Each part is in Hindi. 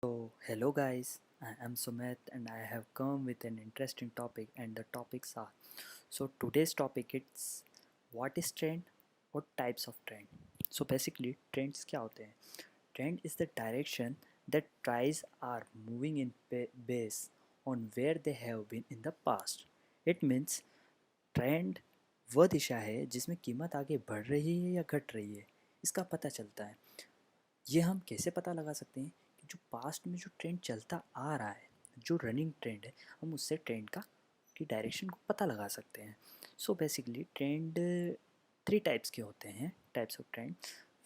Hello guys, I am Sumit and I have come with an interesting topic and the topics are today's topic it's what is trend, what types of trend. So basically trends क्या होते हैं? Trend is the direction that prices are moving in base on where they have been in the past. It means trend वह दिशा है जिसमें कीमत आगे बढ़ रही है या घट रही है, इसका पता चलता है। ये हम कैसे पता लगा सकते हैं कि जो पास्ट में जो ट्रेंड चलता आ रहा है, जो रनिंग ट्रेंड है, हम उससे ट्रेंड का की डायरेक्शन को पता लगा सकते हैं। So basically trend three types के होते हैं, टाइप्स ऑफ ट्रेंड।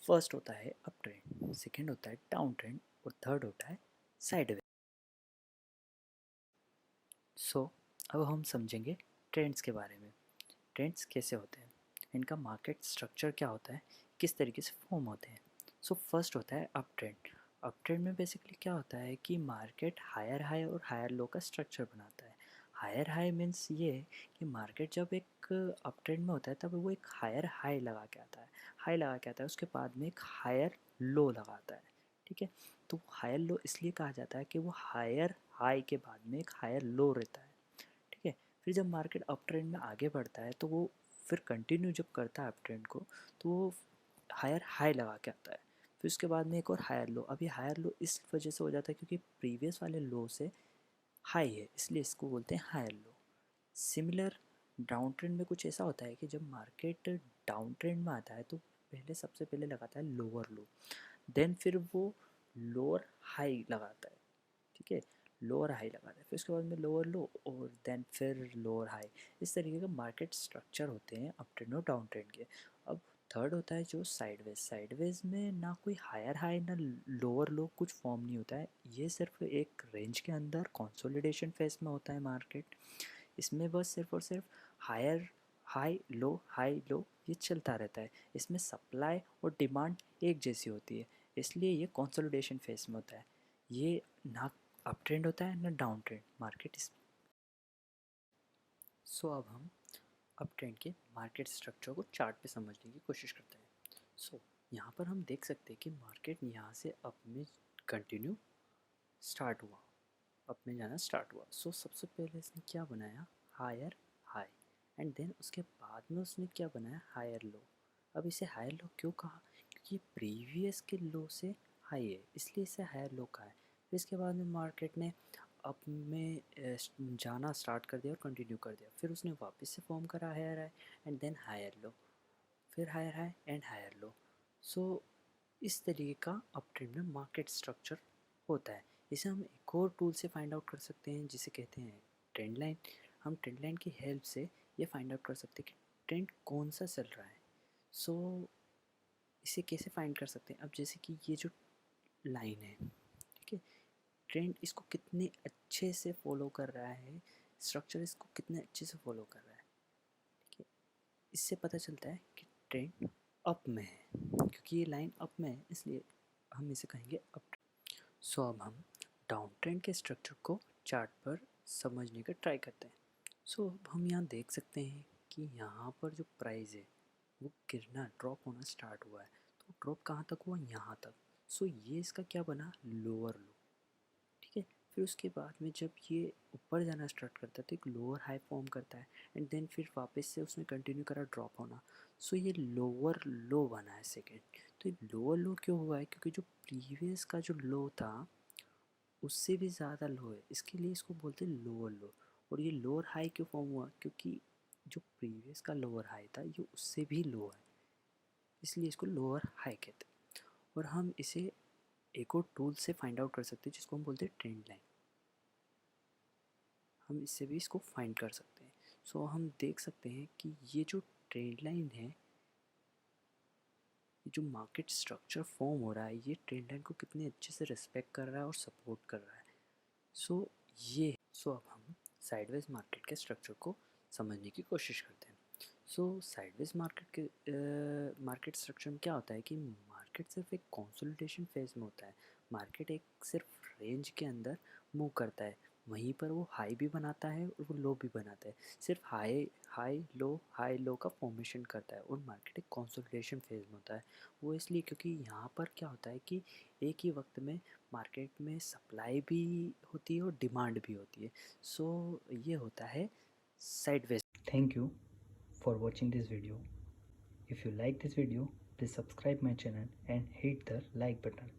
फर्स्ट होता है अप ट्रेंड, सेकेंड होता है डाउन ट्रेंड और थर्ड होता है साइडवेज। सो अब हम समझेंगे ट्रेंड्स के बारे में। ट्रेंड्स कैसे होते हैं, इनका मार्केट स्ट्रक्चर क्या होता है, किस तरीके से फॉर्म होते हैं। सो फर्स्ट होता है अप ट्रेंड। अप ट्रेंड में बेसिकली क्या होता है कि मार्केट हायर हाई और हायर लो का स्ट्रक्चर बनाता है। हायर हाई मीन्स ये कि मार्केट जब एक अप ट्रेंड में होता है तब वो एक हायर हाई लगा के आता है, हाई लगा के आता है, उसके बाद में एक हायर लो लगाता है। ठीक है, तो हायर लो इसलिए कहा जाता है कि वो हायर हाई के बाद में एक हायर लो रहता है। ठीक है, फिर जब मार्केट अप ट्रेंड में आगे बढ़ता है तो वो फिर कंटिन्यू जब करता है अप ट्रेंड को तो वो हायर हाई लगा के आता है। फिर उसके बाद में एक और हायर लो। अब ये हायर लो इस वजह से हो जाता है क्योंकि प्रीवियस वाले लो से हाई है, इसलिए इसको बोलते हैं higher low. Similar down trend में कुछ ऐसा होता है कि जब मार्केट डाउन ट्रेंड में आता है तो पहले सबसे पहले लगाता है लोअर लो, देन फिर वो लोअर हाई लगाता है। ठीक है, लोअर हाई लगाता है, फिर उसके बाद में लोअर लो और देन फिर लोअर हाई। इस तरीके का मार्केट स्ट्रक्चर होते हैं अप ट्रेंड और डाउन ट्रेंड के। अब थर्ड होता है जो साइडवेज। साइडवेज में ना कोई हायर हाई ना लोअर लो, कुछ फॉर्म नहीं होता है। ये सिर्फ एक रेंज के अंदर कंसोलिडेशन फेज में होता है मार्केट। इसमें बस सिर्फ और सिर्फ हाई लो ये चलता रहता है। इसमें सप्लाई और डिमांड एक जैसी होती है, इसलिए ये कंसोलिडेशन फेज में होता है। ये ना अप ट्रेंड होता है ना डाउन ट्रेंड मार्केट इस। अब हम अप ट्रेंड के मार्केट स्ट्रक्चर को चार्ट पे समझने की कोशिश करते हैं। यहाँ पर हम देख सकते हैं कि मार्केट यहाँ से अप में कंटिन्यू स्टार्ट हुआ, अप में जाना स्टार्ट हुआ। सबसे पहले इसने क्या बनाया, हायर हाई, एंड देन उसके बाद में उसने क्या बनाया, हायर लो। अब इसे हायर लो क्यों कहा, क्योंकि प्रीवियस के लो से हाई है, इसलिए इसे हायर लो कहा है। फिर इसके बाद में मार्केट ने अप में जाना स्टार्ट कर दिया और कंटिन्यू कर दिया। फिर उसने वापस से फॉर्म करा higher high and then higher low, फिर higher high and higher low. So इस तरीके का अप ट्रेंड में मार्केट स्ट्रक्चर होता है। इसे हम एक और टूल से फाइंड आउट कर सकते हैं जिसे कहते हैं ट्रेंड लाइन। हम ट्रेंड लाइन की हेल्प से ये फाइंड आउट कर सकते हैं कि ट्रेंड कौन सा चल रहा है। सो इसे कैसे फाइंड कर सकते हैं, अब जैसे कि ये जो लाइन है, ठीक है, ट्रेंड इसको कितने अच्छे से फॉलो कर रहा है, स्ट्रक्चर इसको कितने अच्छे से फॉलो कर रहा है। ठीक है, इससे पता चलता है कि ट्रेंड अप में है, क्योंकि ये लाइन अप में है इसलिए हम इसे कहेंगे अप। अब हम डाउन ट्रेंड के स्ट्रक्चर को चार्ट पर समझने का ट्राई करते हैं। अब हम यहाँ देख सकते हैं कि यहाँ पर जो प्राइस है वो गिरना, ड्रॉप होना स्टार्ट हुआ है। तो ड्रॉप कहाँ तक हुआ, यहाँ तक। ये इसका क्या बना, लोअर लो। ठीक है, फिर उसके बाद में जब ये ऊपर जाना स्टार्ट करता है तो एक लोअर हाई फॉर्म करता है एंड देन फिर वापस से उसने कंटिन्यू करा ड्रॉप होना। ये लोअर लो बना है सेकेंड। तो ये लोअर लो क्यों हुआ है, क्योंकि जो प्रीवियस का जो लो था उससे भी ज़्यादा लो है, इसके लिए इसको बोलते हैं लोअर लो। और ये लोअर हाई क्यों फॉर्म हुआ, क्योंकि जो प्रीवियस का लोअर हाई था ये उससे भी लो है, इसलिए इसको लोअर हाई कहते हैं। और हम इसे एक और टूल से फाइंड आउट कर सकते हैं जिसको हम बोलते हैं ट्रेंड लाइन। हम इससे भी इसको फाइंड कर सकते हैं। हम देख सकते हैं कि ये जो ट्रेंड लाइन है, ये जो मार्केट स्ट्रक्चर फॉर्म हो रहा है, ये ट्रेंड लाइन को कितने अच्छे से रिस्पेक्ट कर रहा है और सपोर्ट कर रहा है। अब हम साइडवेज मार्केट के स्ट्रक्चर को समझने की कोशिश करते हैं। साइडवेज मार्केट के मार्केट स्ट्रक्चर में क्या होता है कि मार्केट सिर्फ एक कंसोलिडेशन फेज में होता है। मार्केट एक सिर्फ रेंज के अंदर मूव करता है। वहीं पर वो हाई भी बनाता है और वो लो भी बनाता है, सिर्फ हाई लो का फॉर्मेशन करता है और मार्केट एक कंसोलिडेशन फेज में होता है। वो इसलिए क्योंकि यहाँ पर क्या होता है कि एक ही वक्त में मार्केट में सप्लाई भी होती है और डिमांड भी होती है। सो ये होता है sideways. Thank you for watching this video. If you like this video, please subscribe my channel and hit the like button.